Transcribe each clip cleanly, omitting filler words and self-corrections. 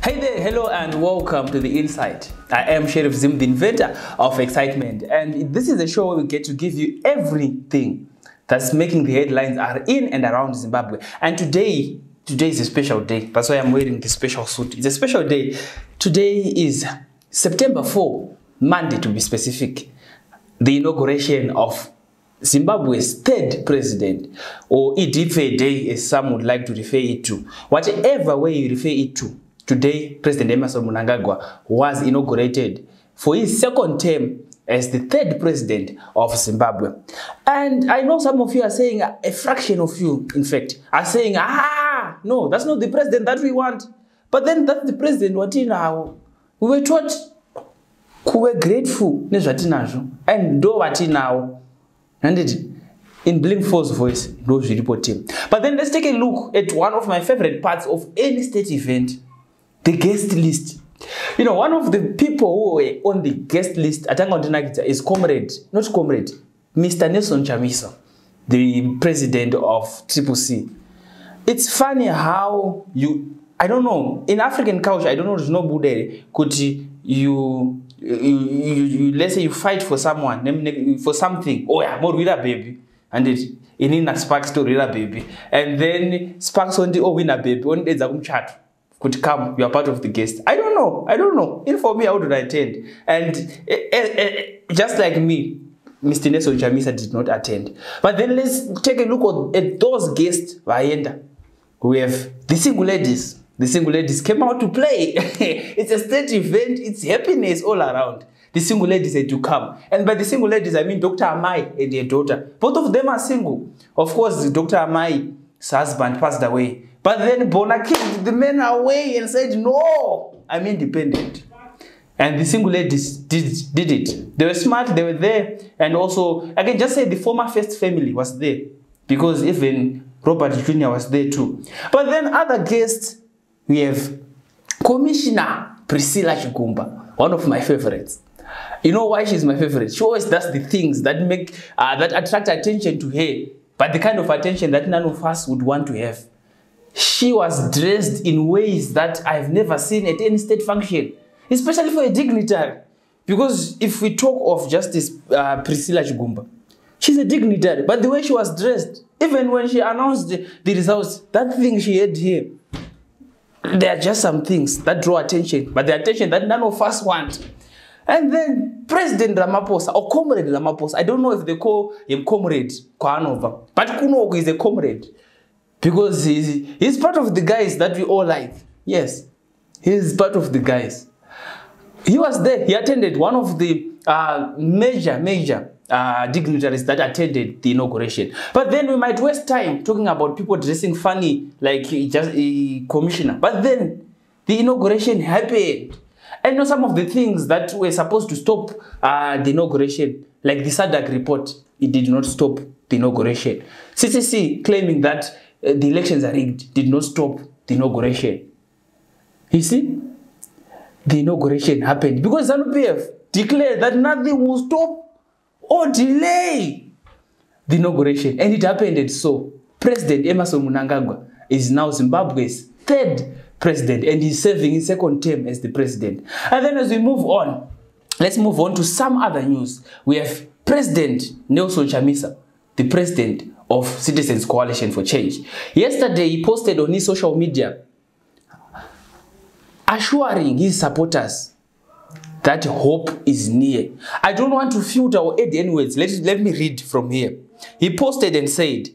Hey there, hello and welcome to The Insight. I am Sheriff Zim, the inventor of excitement, and this is a show where we get to give you everything that's making the headlines are in and around Zimbabwe. And today is a special day. That's why I'm wearing this special suit. It's a special day. Today is September 4, Monday to be specific, the inauguration of Zimbabwe's third president, or Idife Day as some would like to refer it to. Whatever way you refer it to, today President Emmerson Mnangagwa was inaugurated for his second term as the third president of Zimbabwe. And I know some of you are saying, a fraction of you in fact, are saying, no, that's not the president that we want. But then that's the president what now. We were taught, we were grateful, and do what now. And in Blink 4's voice, those report team. But then let's take a look at one of my favorite parts of any state event, the guest list. You know, one of the people who were on the guest list at Angontinagita is Mr. Nelson Chamisa, the president of CCC. It's funny how I don't know, in African culture, I don't know, there's no Buddha, could you let's say you fight for someone, for something, oh yeah, more reader baby, and it in sparks to reader baby, and then sparks on the winner baby, on the chat could come, you are part of the guest. I don't know. In for me, how would I attend? And just like me, Mr. Nelson Chamisa did not attend. But then let's take a look at those guests. We have the single ladies. The single ladies came out to play. It's a state event. It's happiness all around. The single ladies had to come. And by the single ladies, I mean Dr. Amai and their daughter. Both of them are single. Of course, Dr. Amai's husband passed away. But then Bona kicked the men away and said, no, I'm independent. And the single ladies did it. They were smart, they were there. And also, I can just say the former first family was there. Because even Robert Jr. was there too. But then other guests, we have Commissioner Priscilla Chigumba, one of my favorites. You know why she's my favorite? She always does the things that make that attract attention to her, but the kind of attention that none of us would want to have. She was dressed in ways that I've never seen at any state function, especially for a dignitary. Because if we talk of Justice Priscilla Chigumba, she's a dignitary, but the way she was dressed, even when she announced the results, that thing she had here, there are just some things that draw attention, but the attention that none of us want. And then President Ramaphosa, or Comrade Ramaphosa, I don't know if they call him Comrade Kwanova, but Kunoko is a comrade. Because he's part of the guys that we all like. Yes, he's part of the guys. He was there. He attended one of the major dignitaries that attended the inauguration. But then we might waste time talking about people dressing funny, like just a commissioner. But then the inauguration happened. And you know, some of the things that were supposed to stop the inauguration, like the SADC report, it did not stop the inauguration. CCC claiming that the elections are rigged did not stop the inauguration. You see, the inauguration happened because ZANU-PF declared that nothing will stop or delay the inauguration, and it happened. And so President Emmerson Mnangagwa is now Zimbabwe's third president, and he's serving his second term as the president. And then as we move on, let's move on to some other news. We have President Nelson Chamisa, the president of Citizens Coalition for Change. Yesterday, he posted on his social media assuring his supporters that hope is near. I don't want to filter or add any words. Let me read from here. He posted and said,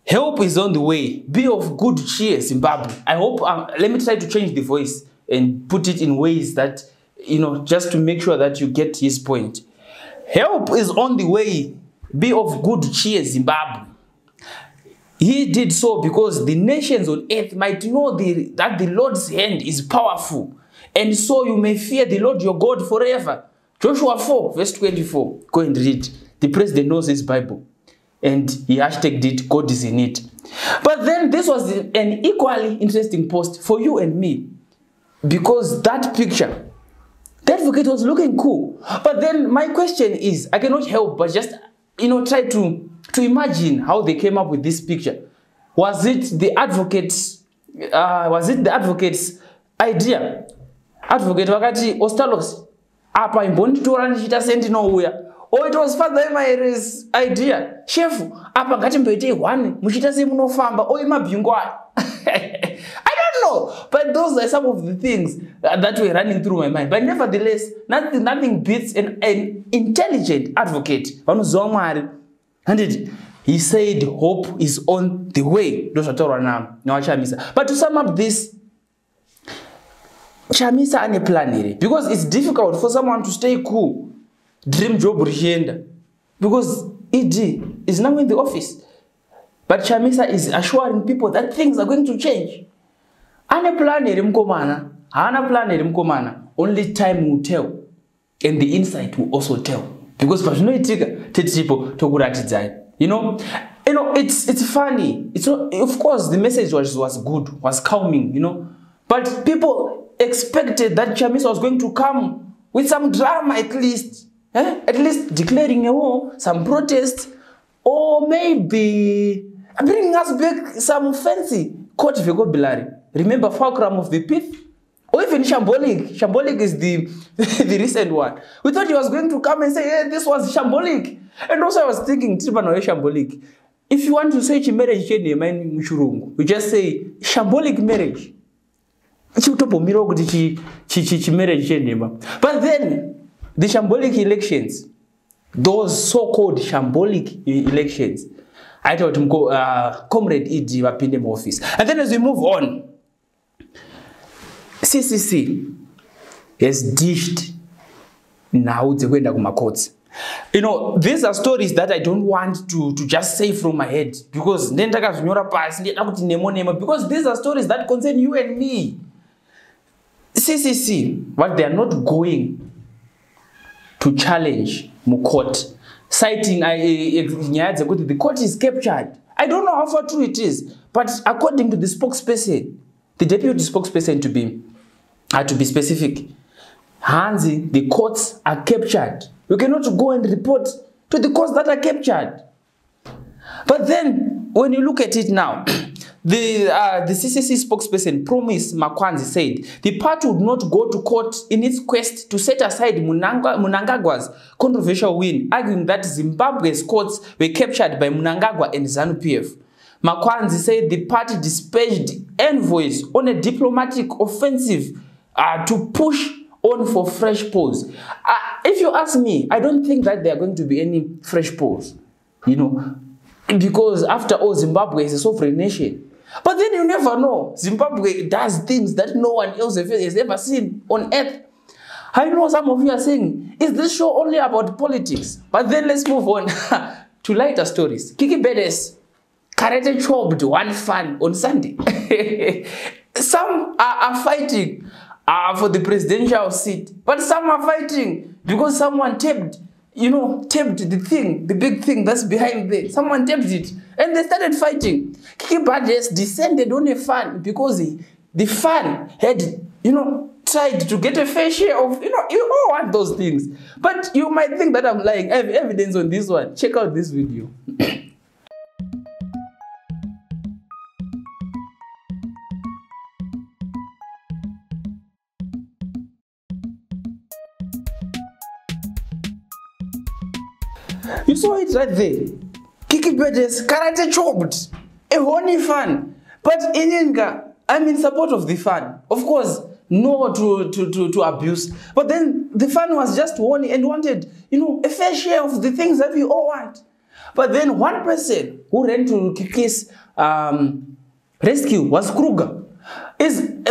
help is on the way. Be of good cheer, Zimbabwe. I hope, let me try to change the voice and put it in ways that, you know, just to make sure that you get his point. Help is on the way. Be of good cheer, Zimbabwe. He did so because the nations on earth might know that the Lord's hand is powerful. And so you may fear the Lord your God forever. Joshua 4, verse 24. Go and read. The president knows his Bible. And he hashtagged it, God is in it. But then this was an equally interesting post for you and me. Because that picture, the advocate was looking cool. But then my question is, I cannot help but just, you know, try to imagine how they came up with this picture. Was it the advocates idea. Advocate wakati Ostalos apa imbonditora ndichita sendinouya. Oh, it was Father Emma's idea. Chef, apa ngatimboite 1 muchita semunofamba oi mabhingo. I don't know, but those are some of the things that were running through my mind. But nevertheless, nothing beats an intelligent advocate. And he said hope is on the way. But to sum up this, Chamisa ane plan here, because it's difficult for someone to stay cool. Dream job rienda. Because ED is now in the office. But Chamisa is assuring people that things are going to change. Ane plan here mkomana. Hana plan here mkomana. Only time will tell. And the insight will also tell. Because you know, it's funny. It's not, of course, the message was good, was calming, you know. But people expected that Chamisa was going to come with some drama at least. At least declaring a war, some protest, or maybe bringing us back some fancy court vocabulary. Remember fulcrum of the pith? Or even shambolic. Shambolic is the recent one. We thought he was going to come and say, hey, this was shambolic. And also I was thinking, shambolic. If you want to say marriage, we just say shambolic marriage. But then, the shambolic elections, those so-called shambolic elections, I thought Comrade E.D. Wapinde office. And then as we move on, CCC has dished now the way courts. You know, these are stories that I don't want to just say from my head, because these are stories that concern you and me. CCC, what they are not going to challenge Mukot, citing the court is captured. I don't know how far true it is, but according to the spokesperson, the deputy spokesperson to be specific, Hansi, the courts are captured. You cannot go and report to the courts that are captured. But then, when you look at it now, the CCC spokesperson, Promise Makwanzi, said the party would not go to court in its quest to set aside Mnangagwa's controversial win, arguing that Zimbabwe's courts were captured by Mnangagwa and ZANU-PF. Makwanzi said the party dispatched envoys on a diplomatic offensive to push on for fresh polls. If you ask me, I don't think that there are going to be any fresh polls, you know, because after all, Zimbabwe is a sovereign nation. But then you never know. Zimbabwe does things that no one else has ever seen on earth. I know some of you are saying, is this show only about politics? But then let's move on to lighter stories. Kiky Badass karate chopped one fan on Sunday. Some are fighting for the presidential seat, but some are fighting because someone taped the thing, the big thing that's behind there. Someone taped it, and they started fighting. Kiky Badass descended on a fan because the fan had, tried to get a fair share of, you all want those things. But you might think that I'm lying. I have evidence on this one. Check out this video. You saw it right there. Kiky Badass karate chopped a horny fan. But Inyenga, I'm in support of the fan. Of course, no to abuse. But then the fan was just horny and wanted, a fair share of the things that we all want. But then one person who ran to Kiky's rescue was Kruger.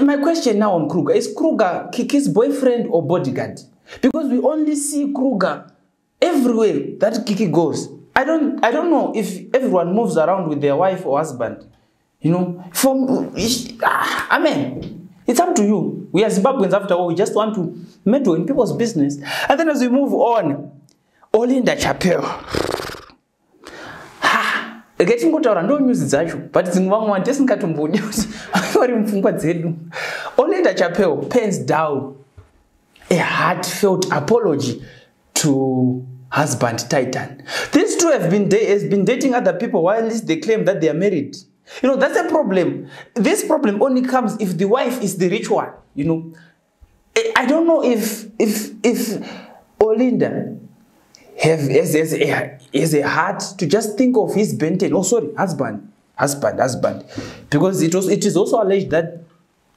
My question now on Kruger, is Kruger Kiky's boyfriend or bodyguard? Because we only see Kruger everywhere that Kiky goes. I don't know if everyone moves around with their wife or husband. It's up to you. We are Zimbabweans after all. We just want to meddle in people's business. And then as we move on, Olindas chapel. Getting good around don't use it, but it's in one doesn't cut to Olindas chapel pens down a heartfelt apology to husband Titan. These two have been dating other people while they claim that they are married. You know, that's a problem. This problem only comes if the wife is the rich one, you know. I don't know if Olinda has a heart to just think of his Benten. Oh, sorry, husband. Because it is also alleged that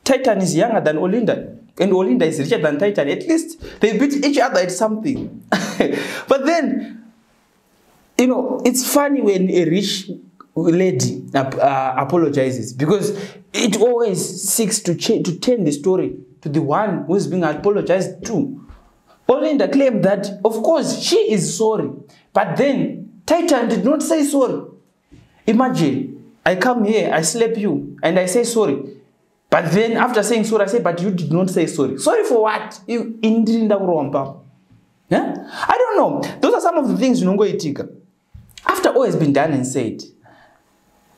Titan is younger than Olinda. And Olinda is richer than Titan. At least they beat each other at something. But then, you know, it's funny when a rich lady apologizes, because it always seeks to turn the story to the one who is being apologized to. Olinda claimed that, of course, she is sorry. But then, Titan did not say sorry. Imagine, I come here, I slap you, and I say sorry. But then, after saying sorry, I say, but you did not say sorry. Sorry for what? Yeah? I don't know. Those are some of the things you know go itika. After all has been done and said,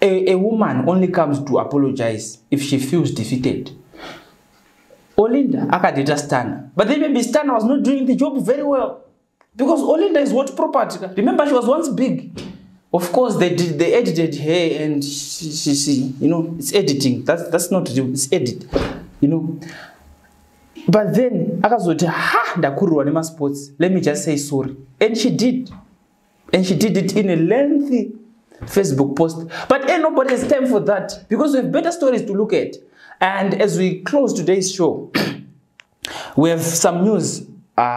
a woman only comes to apologize if she feels defeated. Olinda akadita Stana. But then maybe Stana was not doing the job very well. Because Olinda is what property. Remember, she was once big. Of course, they edited her, and she you know, it's editing. That's not real, it's edit. You know. But then akazoti ndakurwa nema sports. Let me just say sorry. And she did. And she did it in a lengthy Facebook post. But nobody has time for that, because we have better stories to look at. And as we close today's show, we have some news,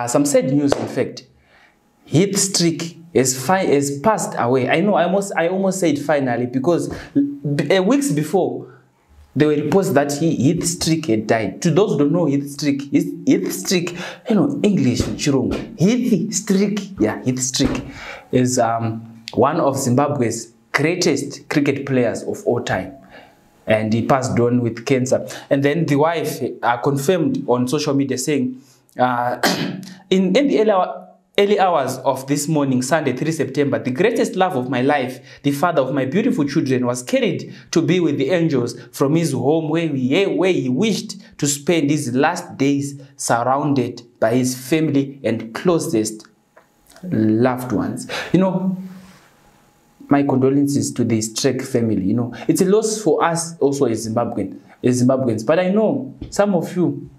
some sad news in fact. Heath Streak has passed away. I know I almost said finally, because weeks before there were reports that Heath Streak had died. To those who don't know Heath Streak, Heath Streak, you know, English, Chirunga. Heath Streak, yeah, Heath Streak is one of Zimbabwe's greatest cricket players of all time. And he passed on with cancer. And then the wife confirmed on social media saying, in the early hours of this morning, Sunday, 3 September, the greatest love of my life, the father of my beautiful children, was carried to be with the angels from his home where he wished to spend his last days surrounded by his family and closest loved ones. You know, my condolences to the Streak family. You know, it's a loss for us also as Zimbabweans. But I know some of you,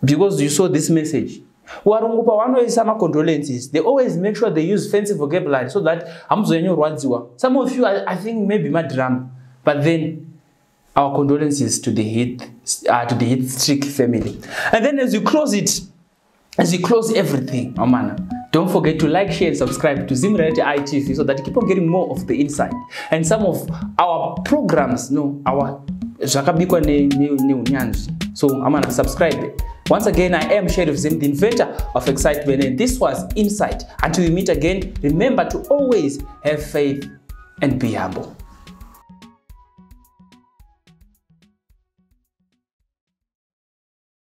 because you saw this message, condolences, they always make sure they use fancy vocabulary so that some of you, I think maybe my drama. But then our condolences to the Heath Streak family. And then as you close it, as you close everything, don't forget to like, share, and subscribe to Zim Reality ITV so that you keep on getting more of the insight. And some of our programs, our so I'm gonna subscribe. Once again, I am Sheriff Zim, the inventor of excitement, and this was Insight. Until we meet again, remember to always have faith and be humble.